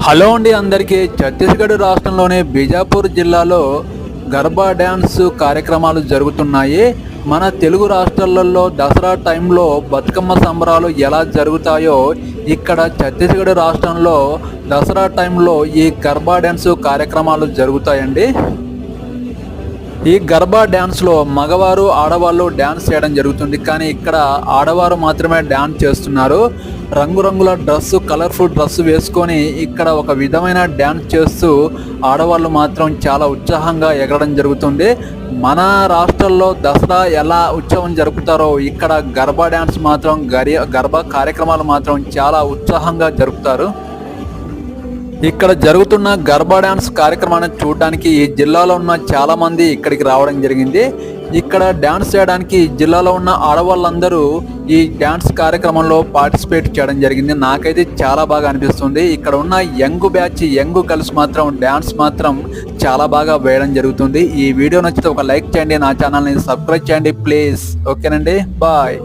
Hello అండి అందరికీ. ఛత్తీస్గఢ్ రాష్ట్రంలోని బీజాపూర్ జిల్లాలో గర్బా డ్యాన్స్ కార్యక్రమాలు జరుగుతున్నాయి. మన తెలుగు రాష్ట్రాలలో దసరా టైంలో బతుకమ్మ సంబరాలు ఎలా జరుగుతాయో ఇక్కడ ఛత్తీస్గఢ్ రాష్ట్రంలో దసరా టైంలో ఈ గర్బా డ్యాన్స్ కార్యక్రమాలు జరుగుతాయండి. ఈ గర్బా డ్యాన్స్లో మగవారు ఆడవాళ్ళు డ్యాన్స్ చేయడం జరుగుతుంది, కానీ ఇక్కడ ఆడవారు మాత్రమే డ్యాన్స్ చేస్తున్నారు. రంగురంగుల డ్రెస్సు, కలర్ఫుల్ డ్రెస్సు వేసుకొని ఇక్కడ ఒక విధమైన డ్యాన్స్ చేస్తూ ఆడవాళ్ళు మాత్రం చాలా ఉత్సాహంగా ఎగరడం జరుగుతుంది. మన రాష్ట్రంలో దసరా ఎలా ఉత్సవం జరుపుతారో ఇక్కడ గర్బా డ్యాన్స్ మాత్రం గర్బా కార్యక్రమాలు మాత్రం చాలా ఉత్సాహంగా జరుపుతారు. ఇక్కడ జరుగుతున్న గర్బా డ్యాన్స్ కార్యక్రమాన్ని చూడడానికి ఈ జిల్లాలో ఉన్న చాలామంది ఇక్కడికి రావడం జరిగింది. ఇక్కడ డ్యాన్స్ చేయడానికి జిల్లాలో ఉన్న ఆడవాళ్ళందరూ ఈ డ్యాన్స్ కార్యక్రమంలో పార్టిసిపేట్ చేయడం జరిగింది. నాకైతే చాలా బాగా అనిపిస్తుంది. ఇక్కడ ఉన్న యంగ్ బ్యాచ్, యంగ్ గర్ల్స్ మాత్రం డ్యాన్స్ మాత్రం చాలా బాగా వేయడం జరుగుతుంది. ఈ వీడియో నచ్చితే ఒక లైక్ చేయండి, నా ఛానల్ని సబ్స్క్రైబ్ చేయండి ప్లీజ్. ఓకేనండి, బాయ్.